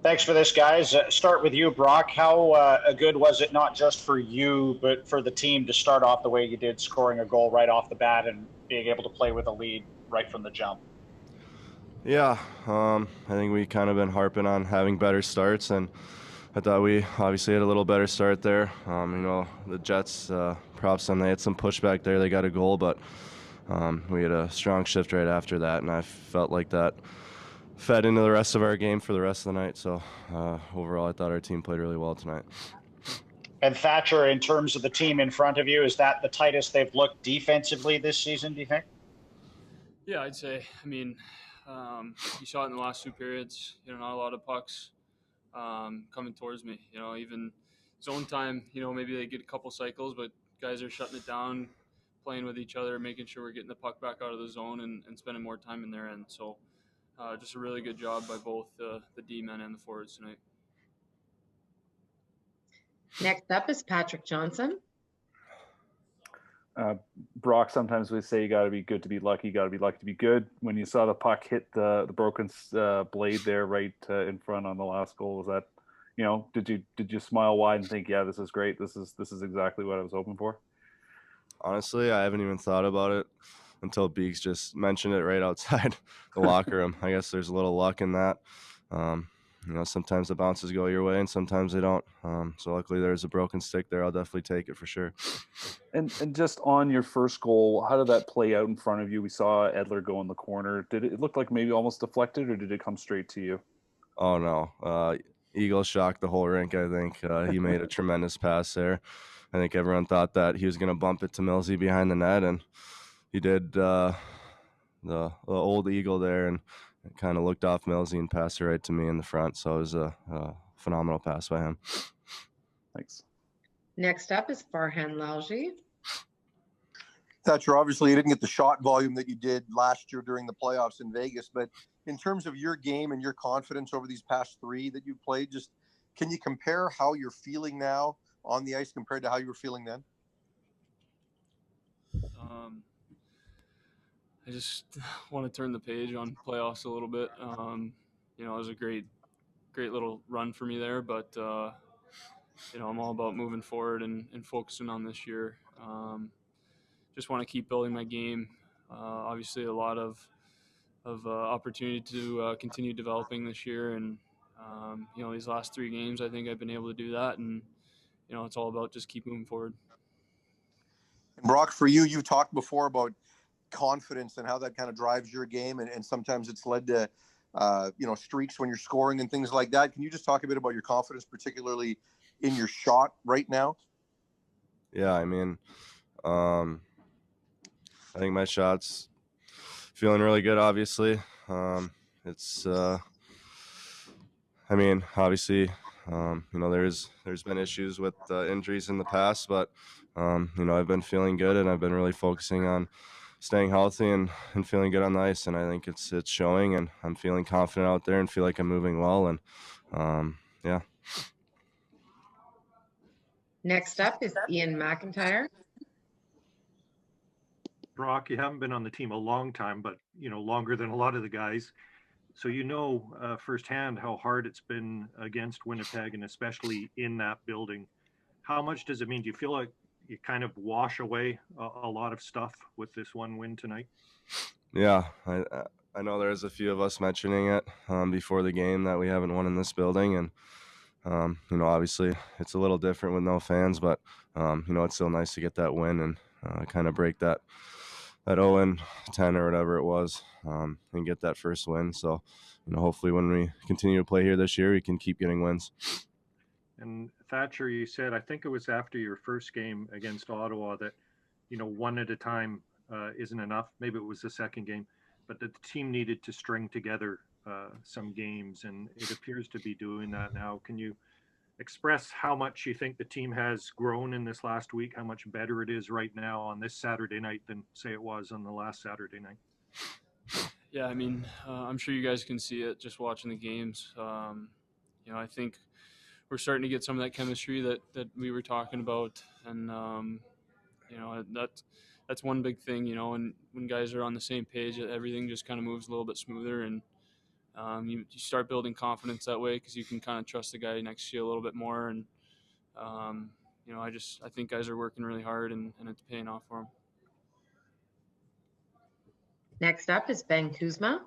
Thanks for this, guys. Start with you, Brock. How good was it, not just for you, but for the team to start off the way you did, scoring a goal right off the bat and being able to play with a lead right from the jump? Yeah, I think we kind of been harping on having better starts, and I thought we obviously had a little better start there. The Jets, props on, they had some pushback there. They got a goal, but we had a strong shift right after that, and I felt like that fed into the rest of our game for the rest of the night. So overall, I thought our team played really well tonight. And Thatcher, in terms of the team in front of you, is that the tightest they've looked defensively this season, do you think? Yeah, I'd say. I mean, you saw it in the last two periods. Not a lot of pucks coming towards me. Even zone time. Maybe they get a couple cycles, but guys are shutting it down, playing with each other, making sure we're getting the puck back out of the zone and spending more time in their end. So just a really good job by both the D-men and the forwards tonight. Next up is Patrick Johnson. Brock, sometimes we say you got to be good to be lucky, you got to be lucky to be good. When you saw the puck hit the broken blade there right in front on the last goal, was that, did you smile wide and think, yeah, this is great, this is exactly what I was hoping for? Honestly, I haven't even thought about it until Beeks just mentioned it right outside the locker room. I guess there's a little luck in that. Sometimes the bounces go your way and sometimes they don't. So luckily there's a broken stick there. I'll definitely take it for sure. And just on your first goal, how did that play out in front of you? We saw Edler go in the corner. Did it look like maybe almost deflected, or did it come straight to you? Oh, no. Eagle shocked the whole rink, I think. He made a tremendous pass there. I think everyone thought that he was going to bump it to Millsy behind the net, and he did the old Eagle there and kind of looked off Millsy and passed it right to me in the front. So it was a phenomenal pass by him. Thanks. Next up is Farhan Lalji. Thatcher, obviously you didn't get the shot volume that you did last year during the playoffs in Vegas, but in terms of your game and your confidence over these past three that you've played, just can you compare how you're feeling now on the ice compared to how you were feeling then? I just want to turn the page on playoffs a little bit. It was a great little run for me there, but I'm all about moving forward and focusing on this year. Just want to keep building my game. Obviously, a lot of opportunity to continue developing this year, and these last three games, I think I've been able to do that, and it's all about just keep moving forward. And Brock, for you, you talked before about confidence and how that kind of drives your game, and sometimes it's led to streaks when you're scoring and things like that. Can you just talk a bit about your confidence, particularly in your shot right now? Yeah, I mean, I think my shot's feeling really good, obviously. It's obviously, there's been issues with injuries in the past, but I've been feeling good, and I've been really focusing on staying healthy and feeling good on the ice, and I think it's showing, and I'm feeling confident out there and feel like I'm moving well, and yeah. Next up is Ian McIntyre. Brock, you haven't been on the team a long time, but longer than a lot of the guys, so firsthand how hard it's been against Winnipeg, and especially in that building. How much does it mean? Do you feel like you kind of wash away a lot of stuff with this one win tonight? Yeah, I know there's a few of us mentioning it before the game that we haven't won in this building, and obviously it's a little different with no fans, but it's still nice to get that win and kind of break that 0-10 or whatever it was, and get that first win. So hopefully when we continue to play here this year, we can keep getting wins. And Thatcher, you said, I think it was after your first game against Ottawa, that one at a time isn't enough. Maybe it was the second game, but that the team needed to string together some games, and it appears to be doing that now. Can you express how much you think the team has grown in this last week, how much better it is right now on this Saturday night than, say, it was on the last Saturday night? Yeah, I mean, I'm sure you guys can see it just watching the games. I think we're starting to get some of that chemistry that we were talking about, and that's one big thing. And when guys are on the same page, everything just kind of moves a little bit smoother, and you start building confidence that way because you can kind of trust the guy next to you a little bit more. And, I think guys are working really hard and it's paying off for them. Next up is Ben Kuzma.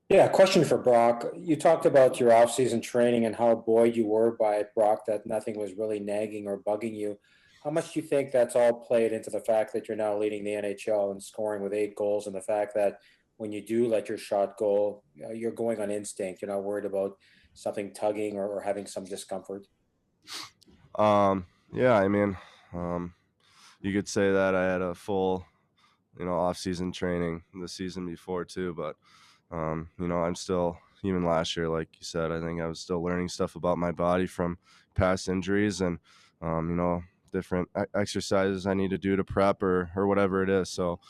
Yeah, question for Brock. You talked about your off-season training and how buoyed you were by it, Brock, that nothing was really nagging or bugging you. How much do you think that's all played into the fact that you're now leading the NHL and scoring with 8 goals, and the fact that when you do let your shot go, you're going on instinct? You're not worried about something tugging or having some discomfort? Yeah, I mean, you could say that I had a full, off-season training the season before too, but I'm still, even last year, like you said, I think I was still learning stuff about my body from past injuries and, different exercises I need to do to prep or whatever it is. So,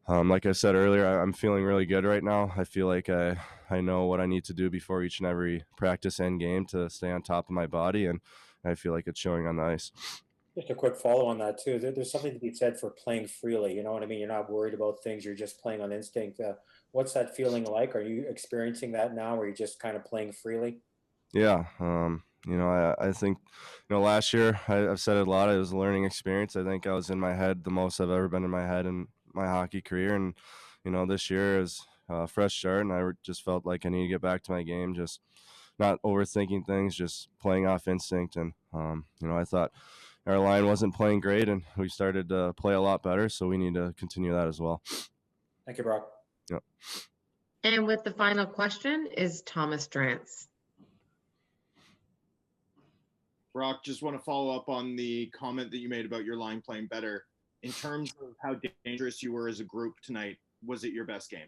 like I said earlier, I'm feeling really good right now. I feel like I know what I need to do before each and every practice and game to stay on top of my body, and I feel like it's showing on the ice. Just a quick follow on that too. There's something to be said for playing freely. You know what I mean? You're not worried about things. You're just playing on instinct. What's that feeling like? Are you experiencing that now, or are you just kind of playing freely? Yeah. I think, last year, I've said it a lot. It was a learning experience. I think I was in my head the most I've ever been in my head in my hockey career. And, this year is a fresh start, and I just felt like I need to get back to my game, just not overthinking things, just playing off instinct. And, I thought our line wasn't playing great, and we started to play a lot better, so we need to continue that as well. Thank you, Brock. Yep. And with the final question is Thomas Drance. Brock, just want to follow up on the comment that you made about your line playing better. In terms of how dangerous you were as a group tonight, was it your best game?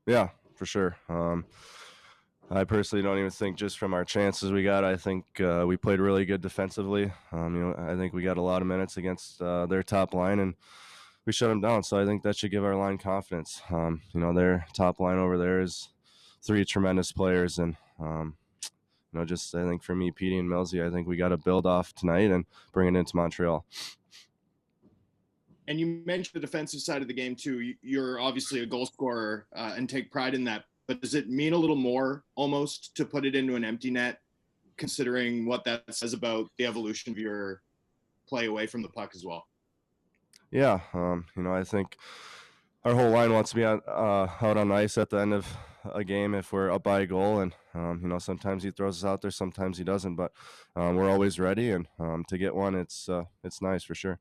Yeah, for sure. I personally don't even think just from our chances we got, I think we played really good defensively. I think we got a lot of minutes against their top line, and we shut them down. So I think that should give our line confidence. Their top line over there is 3 tremendous players, and I think for me, Petey and Millsy, I think we got to build off tonight and bring it into Montreal. And you mentioned the defensive side of the game too. You're obviously a goal scorer and take pride in that. But does it mean a little more almost to put it into an empty net, considering what that says about the evolution of your play away from the puck as well? Yeah, I think our whole line wants to be out on ice at the end of a game if we're up by a goal, and sometimes he throws us out there, sometimes he doesn't, but we're always ready, and to get one, it's nice for sure.